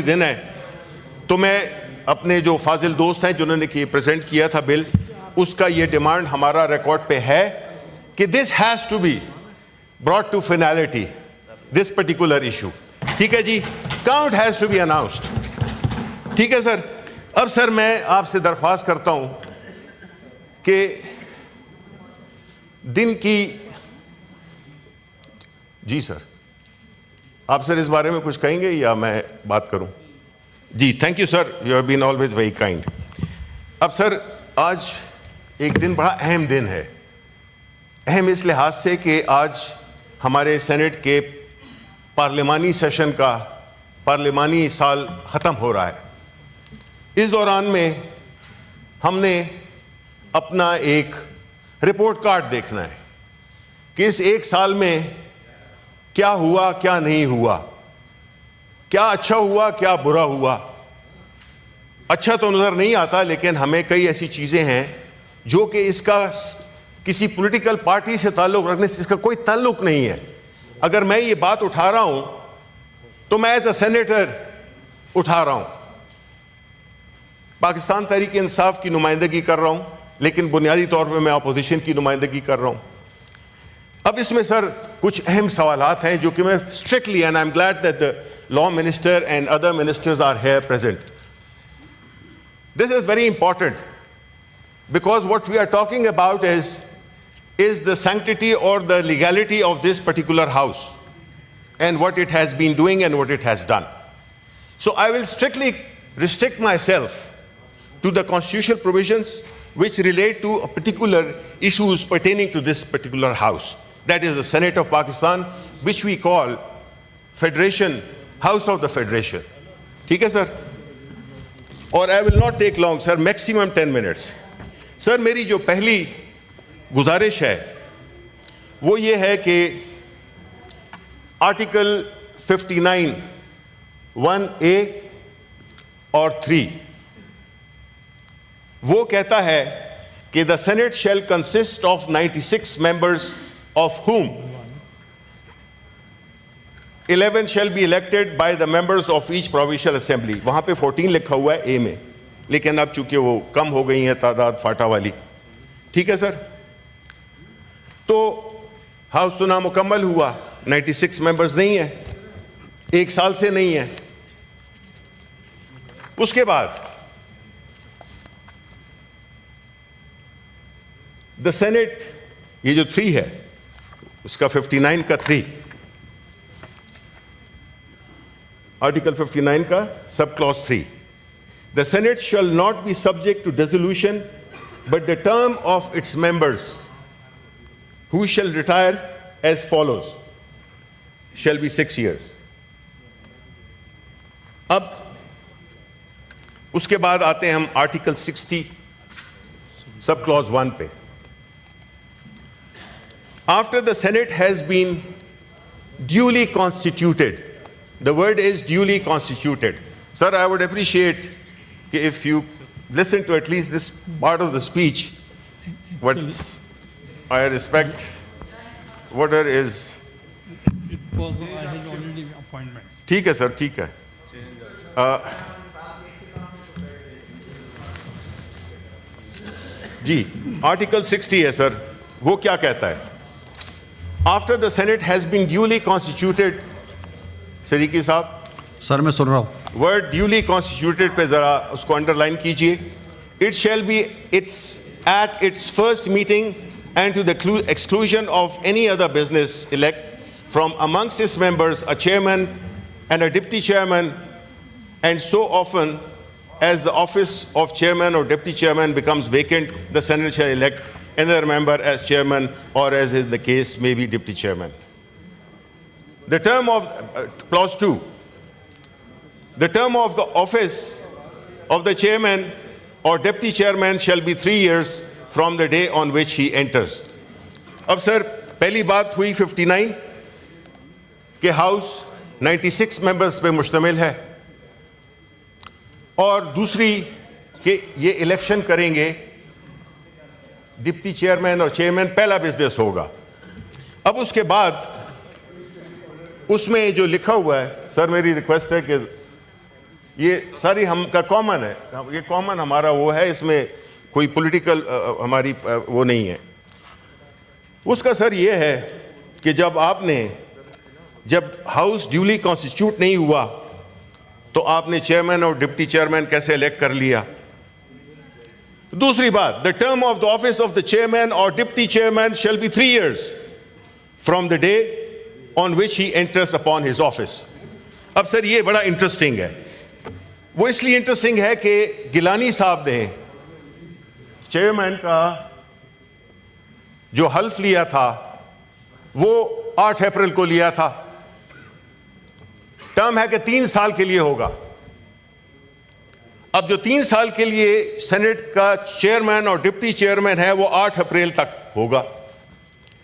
दिन है, तो मैं अपने जो फाजिल दोस्त हैं जिन्होंने प्रेजेंट किया था बिल, उसका ये डिमांड हमारा रिकॉर्ड पे है कि this has to be brought to finality, this particular issue. ठीक है जी, count has to be announced. ठीक है सर। अब सर मैं आपसे दरख्वास्त करता हूं कि दिन की, जी सर, आप सर इस बारे में कुछ कहेंगे या मैं बात करूं? जी, thank you sir, you have been always very kind. अब सर आज एक दिन बड़ा अहम दिन है, अहम इस लिहाज से कि आज हमारे सेनेट के पार्लिमानी सेशन का पार्लिमानी साल ख़त्म हो रहा है। इस दौरान में हमने अपना एक रिपोर्ट कार्ड देखना है कि इस एक साल में क्या हुआ, क्या नहीं हुआ, क्या अच्छा हुआ, क्या बुरा हुआ। अच्छा तो नज़र नहीं आता, लेकिन हमें कई ऐसी चीज़ें हैं जो कि इसका किसी पॉलिटिकल पार्टी से ताल्लुक़ रखने से इसका कोई ताल्लुक़ नहीं है। अगर मैं ये बात उठा रहा हूं तो मैं एज अ सेनेटर उठा रहा हूं, पाकिस्तान तहरीक इंसाफ की नुमाइंदगी कर रहा हूं, लेकिन बुनियादी तौर पे मैं अपोजिशन की नुमाइंदगी कर रहा हूं। अब इसमें सर कुछ अहम सवालात हैं जो कि मैं strictly, and I am glad that the law minister and other ministers are here present. This is very important because what we are talking about is the sanctity or the legality of this particular house and what it has been doing and what it has done. So I will strictly restrict myself to the constitutional provisions which relate to particular issues pertaining to this particular house. That is the Senate of Pakistan, which we call Federation, House of the Federation. ठीक है sir? और I will not take long, sir, maximum 10 minutes. Sir मेरी जो पहली गुजारिश है वो ये है कि आर्टिकल 59 1A और 3 वो कहता है कि the senate shell consist of 96 members of whom 11 shall be elected by the members of each provincial assembly. वहां पे 14 लिखा हुआ है ए में, लेकिन अब चूंकि वो कम हो गई है तादाद फाटा वाली। ठीक है सर, तो हाउस तो नामुकम्मल हुआ, 96 मेंबर्स नहीं है, एक साल से नहीं है। उसके बाद द सेनेट, ये जो 3 है उसका 59 का 3, आर्टिकल 59 का sub clause 3, the Senate shall not be subject to dissolution, but the term of its members who shall retire as follows shall be 6 years. अब उसके बाद आते हैं हम आर्टिकल 60 सब क्लॉज 1 पे। After the Senate has been duly constituted, the word is duly constituted. Sir, I would appreciate if you listen to at least this part of the speech, what I respect, whatever is. It was, I had already appointments. ठीक है sir, ठीक है। जी, article 60 है sir, वो क्या कहता है? After the Senate has been duly constituted, Siddiqui साहब। सर मैं सुन रहा हूँ। वर्ड ड्यूली कॉन्स्टिट्यूटेड पे जरा उसको अंडरलाइन कीजिए। It shall be its at its first meeting and to the exclusion of any other business elect from amongst its members a chairman and a deputy chairman, and so often as the office of chairman or deputy chairman becomes vacant, the Senate shall elect another member as chairman, or as is the case may be deputy chairman. The term of clause 2, the term of the office of the chairman or deputy chairman shall be 3 years from the day on which he enters. अब sir पहली बात हुई 59 के house 96 members पे मुश्तमिल है, और दूसरी कि ये इलेक्शन करेंगे डिप्टी चेयरमैन और चेयरमैन, पहला बिजनेस होगा। अब उसके बाद उसमें जो लिखा हुआ है, सर मेरी रिक्वेस्ट है कि ये सारी हम का कॉमन है, ये कॉमन हमारा वो है, इसमें कोई पॉलिटिकल हमारी वो नहीं है। उसका सर ये है कि जब हाउस ड्यूली कॉन्स्टिट्यूट नहीं हुआ तो आपने चेयरमैन और डिप्टी चेयरमैन कैसे इलेक्ट कर लिया। दूसरी बात, the term of the office of the chairman और deputy chairman shall be 3 years from the day on which he enters upon his office. अब सर ये बड़ा इंटरेस्टिंग है, वो इसलिए इंटरेस्टिंग है कि गिलानी साहब ने चेयरमैन का जो हल्फ लिया था वो 8 अप्रैल को लिया था। टर्म है कि 3 साल के लिए होगा। अब जो 3 साल के लिए सेनेट का चेयरमैन और डिप्टी चेयरमैन है वो 8 अप्रैल तक होगा,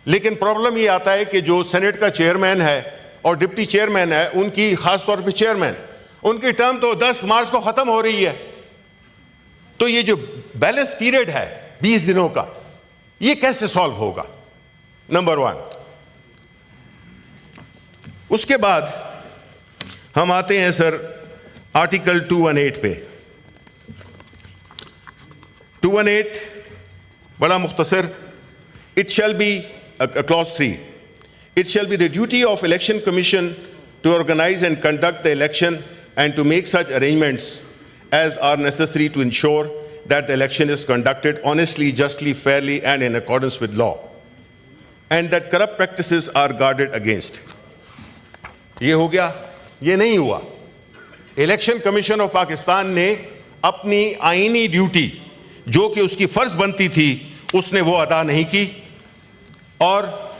लेकिन प्रॉब्लम ये आता है कि जो सेनेट का चेयरमैन है और डिप्टी चेयरमैन है, उनकी खासतौर पे चेयरमैन, उनकी टर्म तो 10 मार्च को खत्म हो रही है। तो ये जो बैलेंस पीरियड है 20 दिनों का, ये कैसे सॉल्व होगा, नंबर 1। उसके बाद हम आते हैं सर आर्टिकल 218 पे। 218 बड़ा मुख्तसर, it shall B clause 3, it shall be the duty of election commission to organize and conduct the election and to make such arrangements as are necessary to ensure that the election is conducted honestly, justly, fairly and in accordance with law, and that corrupt practices are guarded against. ये हो गया, ये नहीं हुआ। Election Commission of Pakistan ने अपनी आईनी duty जो कि उसकी फर्ज बनती थी उसने वो अदा नहीं की, और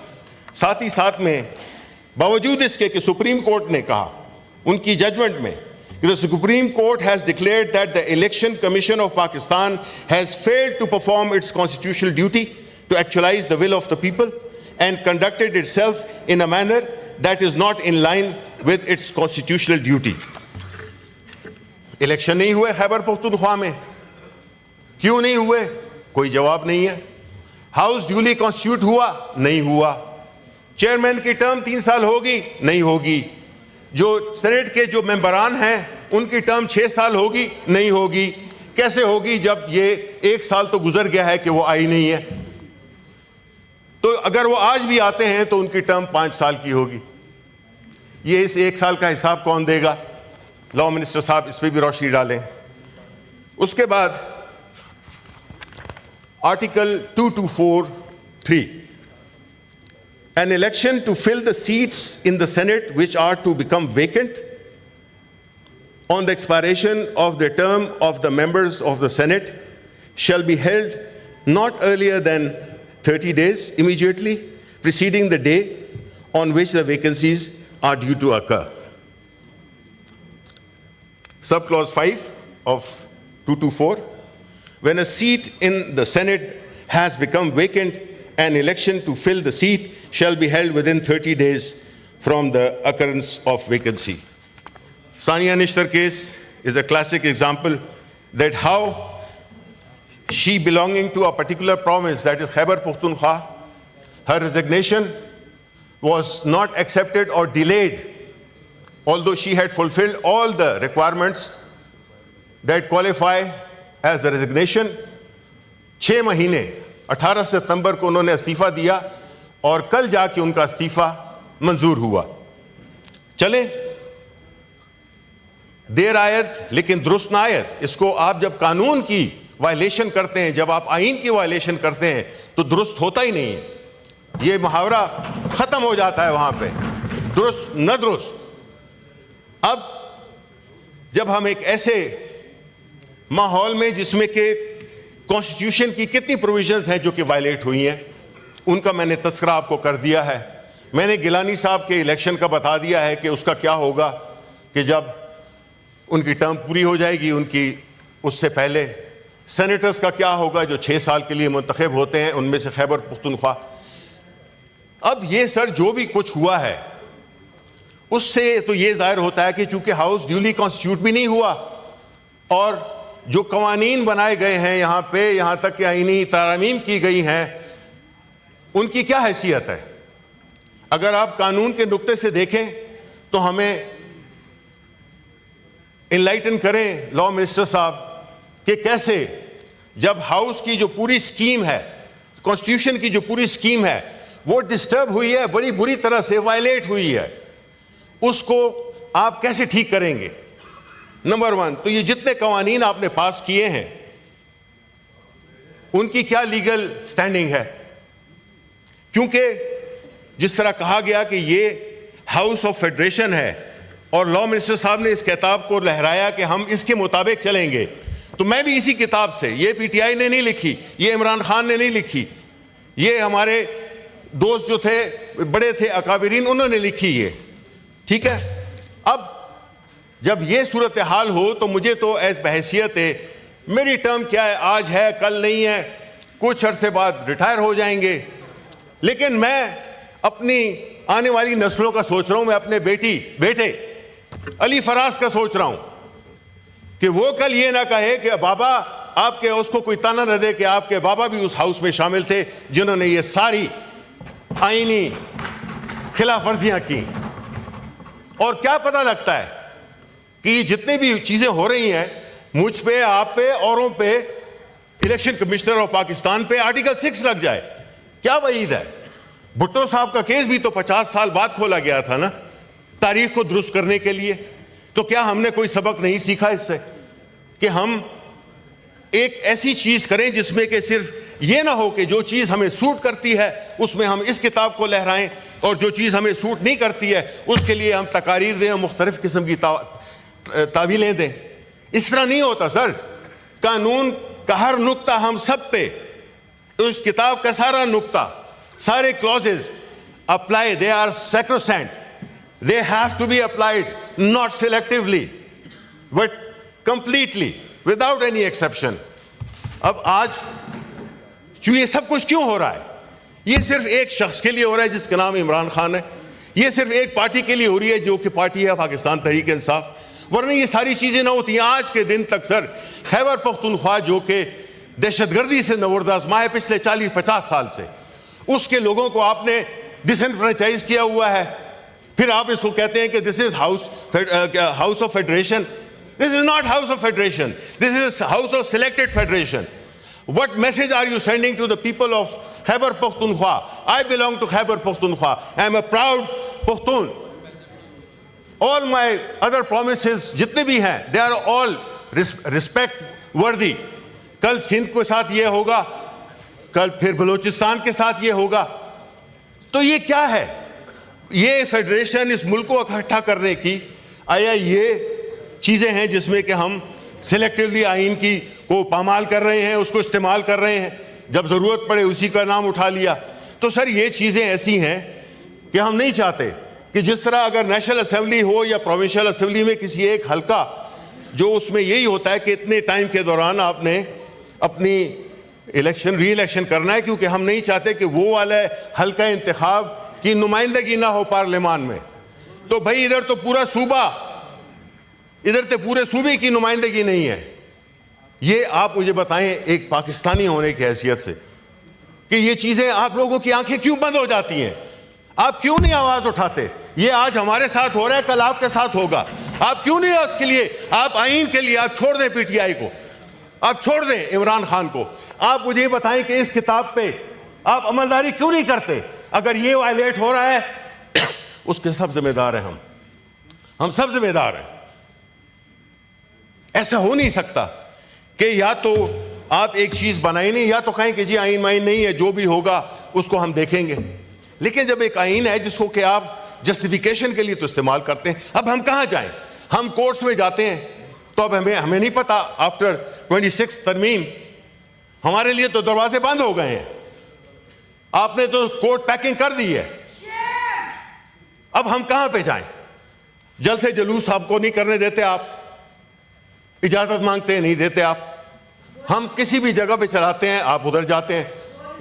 साथ ही साथ में बावजूद इसके कि सुप्रीम कोर्ट ने कहा उनकी जजमेंट में कि the Supreme Court has declared that the Election Commission of Pakistan has failed to perform its constitutional duty to actualise the will of the people and conducted itself in a manner that is not in line with its constitutional duty. Election नहीं हुए खैबर पख्तूनख्वा में, क्यों नहीं हुए, कोई जवाब नहीं है। हाउस ड्यूली कॉन्स्टिट्यूट हुआ, नहीं हुआ। चेयरमैन की टर्म 3 साल होगी, नहीं होगी। जो सेनेट के जो मेंबरान हैं उनकी टर्म 6 साल होगी, नहीं होगी। कैसे होगी जब ये 1 साल तो गुजर गया है कि वो आई नहीं है। तो अगर वो आज भी आते हैं तो उनकी टर्म 5 साल की होगी। ये इस 1 साल का हिसाब कौन देगा? लॉ मिनिस्टर साहब इस पर भी रोशनी डालें। उसके बाद article 224(3), an election to fill the seats in the Senate which are to become vacant on the expiration of the term of the members of the Senate shall be held not earlier than 30 days immediately preceding the day on which the vacancies are due to occur. Subclause 5 of 224, when a seat in the Senate has become vacant, an election to fill the seat shall be held within 30 days from the occurrence of vacancy. Sania Nishtar case is a classic example that how she, belonging to a particular province, that is Khyber Pakhtunkhwa, her resignation was not accepted or delayed, although she had fulfilled all the requirements that qualify as a resignation. 6 महीने 18 सितंबर को उन्होंने इस्तीफा दिया और कल जाके उनका इस्तीफा मंजूर हुआ। चले, देर आयत लेकिन दुरुस्त ना आयत। इसको आप जब कानून की वायलेशन करते हैं, जब आप आइन की वायलेशन करते हैं तो दुरुस्त होता ही नहीं है। ये मुहावरा खत्म हो जाता है वहां पे, दुरुस्त न दुरुस्त। अब जब हम एक ऐसे माहौल में जिसमें के कॉन्स्टिट्यूशन की कितनी प्रोविजंस हैं जो कि वायलेट हुई हैं, उनका मैंने तस्करा आपको कर दिया है। मैंने गिलानी साहब के इलेक्शन का बता दिया है कि उसका क्या होगा कि जब उनकी टर्म पूरी हो जाएगी, उनकी उससे पहले सेनेटर्स का क्या होगा जो 6 साल के लिए मुंतखब होते हैं, उनमें से खैबर पख्तूनख्वा। अब ये सर जो भी कुछ हुआ है उससे तो ये जाहिर होता है कि चूंकि हाउस ड्यूली कॉन्स्टिट्यूट भी नहीं हुआ और जो कवानीन बनाए गए हैं यहाँ पे, यहाँ तक कि आईनी तारामीम की गई हैं, उनकी क्या हैसियत है। अगर आप कानून के नुक्ते से देखें तो हमें इनलाइटन करें लॉ मिनिस्टर साहब कि कैसे जब हाउस की जो पूरी स्कीम है, कॉन्स्टिट्यूशन की जो पूरी स्कीम है, वो डिस्टर्ब हुई है, बड़ी बुरी तरह से वायलेट हुई है, उसको आप कैसे ठीक करेंगे? नंबर वन, तो ये जितने कवानीन आपने पास किए हैं उनकी क्या लीगल स्टैंडिंग है? क्योंकि जिस तरह कहा गया कि ये हाउस ऑफ फेडरेशन है और लॉ मिनिस्टर साहब ने इस किताब को लहराया कि हम इसके मुताबिक चलेंगे, तो मैं भी इसी किताब से, ये पीटीआई ने नहीं लिखी, ये इमरान खान ने नहीं लिखी, ये हमारे दोस्त जो थे बड़े थे अकाबिरीन, उन्होंने लिखी ये, ठीक है। अब जब ये सूरत हाल हो तो मुझे तो एज बहैसियत है, मेरी टर्म क्या है, आज है कल नहीं है, कुछ अरसे बाद रिटायर हो जाएंगे, लेकिन मैं अपनी आने वाली नस्लों का सोच रहा हूं, मैं अपने बेटे अली फराज का सोच रहा हूं कि वो कल ये ना कहे कि बाबा आपके, उसको कोई ताना न दे कि आपके बाबा भी उस हाउस में शामिल थे जिन्होंने ये सारी आईनी खिलाफ वर्जियां की। और क्या पता लगता है कि जितनी भी चीजें हो रही हैं, मुझ पे, आप पे, औरों पे, इलेक्शन कमिश्नर ऑफ पाकिस्तान पे आर्टिकल 6 लग जाए, क्या वईद है? भुट्टो साहब का केस भी तो 50 साल बाद खोला गया था ना, तारीख को दुरुस्त करने के लिए। तो क्या हमने कोई सबक नहीं सीखा इससे कि हम एक ऐसी चीज करें जिसमें कि सिर्फ ये ना हो कि जो चीज हमें सूट करती है उसमें हम इस किताब को लहराएं और जो चीज हमें सूट नहीं करती है उसके लिए हम तकारीर दें, मुख्तलिफ किस्म की तावीलें दें। इस तरह नहीं होता सर। कानून का हर नुक्ता हम सब पे, उस किताब का सारा नुक्ता, सारे clauses apply, they are sacrosanct, they have to be applied not selectively but completely without any exception. अब आज ये सब कुछ क्यों हो रहा है? ये सिर्फ एक शख्स के लिए हो रहा है जिसका नाम इमरान खान है, ये सिर्फ एक पार्टी के लिए हो रही है जो कि पार्टी है पाकिस्तान तहरीक इंसाफ, वरना ये सारी चीजें ना होती। आज के दिन तक सर खैबर पख्तूनख्वा जो कि दहशतगर्दी से नवरदाज़मा है पिछले 40-50 साल से, उसके लोगों को आपने डिसएनफ्रेंचाइज किया हुआ है। फिर आप इसको कहते हैं कि this is house of federation. This is not house of federation, this is house of selected federation. What message are you sending to the people of Khyber Pakhtunkhwa? I belong to Khyber Pakhtunkhwa. I am a proud Pakhtun. All my other promises जितने भी हैं, they are all respect worthy. कल सिंध के साथ ये होगा, कल फिर बलूचिस्तान के साथ ये होगा। तो ये क्या है? ये फेडरेशन इस मुल्क को इकट्ठा करने की, आया ये चीजें हैं जिसमें कि हम सिलेक्टिवली आइन की को पामाल कर रहे हैं, उसको इस्तेमाल कर रहे हैं, जब ज़रूरत पड़े उसी का नाम उठा लिया। तो सर ये चीज़ें ऐसी हैं कि हम नहीं चाहते कि जिस तरह अगर नेशनल असेंबली हो या प्रोविंशियल असेंबली में किसी एक हल्का, जो उसमें यही होता है कि इतने टाइम के दौरान आपने अपनी री इलेक्शन करना है, क्योंकि हम नहीं चाहते कि वो वाला हल्का इंतखाब की नुमाइंदगी ना हो पार्लियामान में। तो भाई इधर तो पूरा सूबा, इधर तो पूरे सूबे की नुमाइंदगी नहीं है। ये आप मुझे बताएं एक पाकिस्तानी होने की हैसियत से कि ये चीजें आप लोगों की आंखें क्यों बंद हो जाती हैं? आप क्यों नहीं आवाज उठाते? ये आज हमारे साथ हो रहा है, कल आपके साथ होगा। आप क्यों नहीं उसके लिए, आप आइन के लिए आप छोड़ दें पीटीआई को, आप छोड़ दें इमरान खान को। आप मुझे बताएं कि इस किताब पे आप अमलदारी क्यों नहीं करते? अगर ये वायलेट हो रहा है उसके सब जिम्मेदार हैं हम सब जिम्मेदार हैं। ऐसा हो नहीं सकता कि या तो आप एक चीज बनाई नहीं, या तो कहें कि जी आइन माइन नहीं है, जो भी होगा उसको हम देखेंगे। लेकिन जब एक आइन है जिसको कि आप जस्टिफिकेशन के लिए तो इस्तेमाल करते हैं, अब हम कहां जाएं? हम कोर्ट्स में जाते हैं तो अब हमें नहीं पता, आफ्टर 26 तरमीम हमारे लिए तो दरवाजे बंद हो गए हैं। आपने तो कोर्ट पैकिंग कर दी है, अब हम कहां पे जाएं? जल्द से जुलूस आपको नहीं करने देते, आप इजाजत मांगते हैं, नहीं देते आप। हम किसी भी जगह पे चलाते हैं, आप उधर जाते हैं,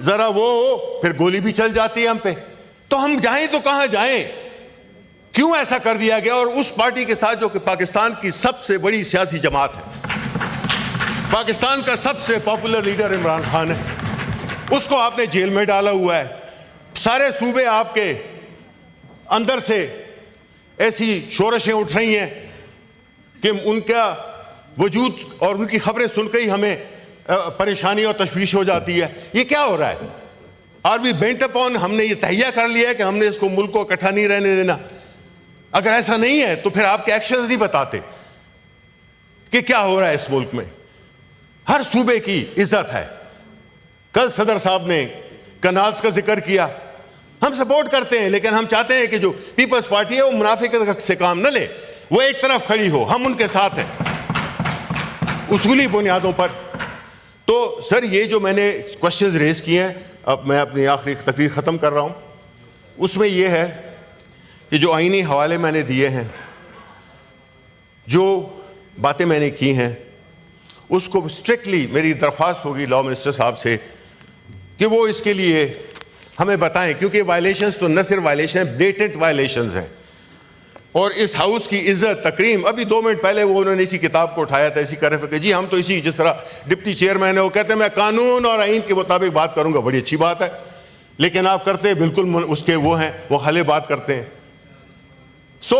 जरा वो हो फिर गोली भी चल जाती है हम पे। तो हम जाएं तो कहां जाएं? क्यों ऐसा कर दिया गया? और उस पार्टी के साथ जो कि पाकिस्तान की सबसे बड़ी सियासी जमात है, पाकिस्तान का सबसे पॉपुलर लीडर इमरान खान है, उसको आपने जेल में डाला हुआ है। सारे सूबे आपके अंदर से ऐसी शोरशें उठ रही हैं कि उनका वजूद और उनकी खबरें सुनकर ही हमें परेशानी और तशवीश हो जाती है। ये क्या हो रहा है? आर वी बेंट अपॉन, हमने ये तहिया कर लिया है कि हमने इसको मुल्क को इकट्ठा नहीं रहने देना। अगर ऐसा नहीं है तो फिर आपके एक्शंस नहीं बताते कि क्या हो रहा है इस मुल्क में। हर सूबे की इज्जत है। कल सदर साहब ने कनाल्स का जिक्र किया, हम सपोर्ट करते हैं, लेकिन हम चाहते हैं कि जो पीपल्स पार्टी है वो मुनाफिकत से काम न ले, वो एक तरफ खड़ी हो, हम उनके साथ हैं उसूली बुनियादों पर। तो सर ये जो मैंने क्वेश्चंस रेज किए हैं, अब मैं अपनी आखिरी तकरीर ख़त्म कर रहा हूँ, उसमें यह है कि जो आईनी हवाले मैंने दिए हैं, जो बातें मैंने की हैं, उसको स्ट्रिक्टली मेरी दरख्वास्त होगी लॉ मिनिस्टर साहब से कि वो इसके लिए हमें बताएं, क्योंकि वायलेशंस तो न सिर्फ वायलेशन है, ब्लेटेंट वायलेशंस हैं। और इस हाउस की इज्जत तकरीम, अभी 2 मिनट पहले वो उन्होंने इसी किताब को उठाया था, इसी कर कि जी हम तो इसी, जिस तरह डिप्टी चेयरमैन है वो कहते हैं मैं कानून और आइन के मुताबिक बात करूंगा, बड़ी अच्छी बात है, लेकिन आप करते हैं बिल्कुल उसके वो हैं, वो हले बात करते हैं। सो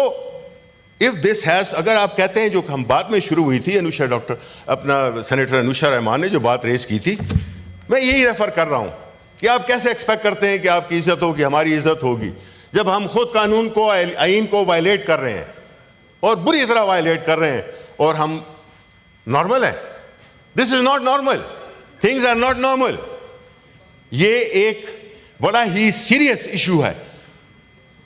इफ दिस हैज, अगर आप कहते हैं जो हम बात में शुरू हुई थी, अनुषा डॉक्टर अपना सेनेटर अनुषा रहमान ने जो बात रेस की थी, मैं यही रेफर कर रहा हूं कि आप कैसे एक्सपेक्ट करते हैं कि आपकी इज्जत होगी, हमारी इज्जत होगी, जब हम खुद कानून को, आइन को वायलेट कर रहे हैं और बुरी तरह वायलेट कर रहे हैं, और हम नॉर्मल है। This is not normal, things are not normal. ये एक बड़ा ही सीरियस इशू है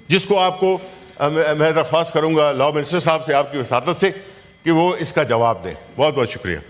जिसको आपको मैं दरख्वास्त करूंगा लॉ मिनिस्टर साहब से, आपकी वसातत से, कि वो इसका जवाब दें। बहुत बहुत शुक्रिया।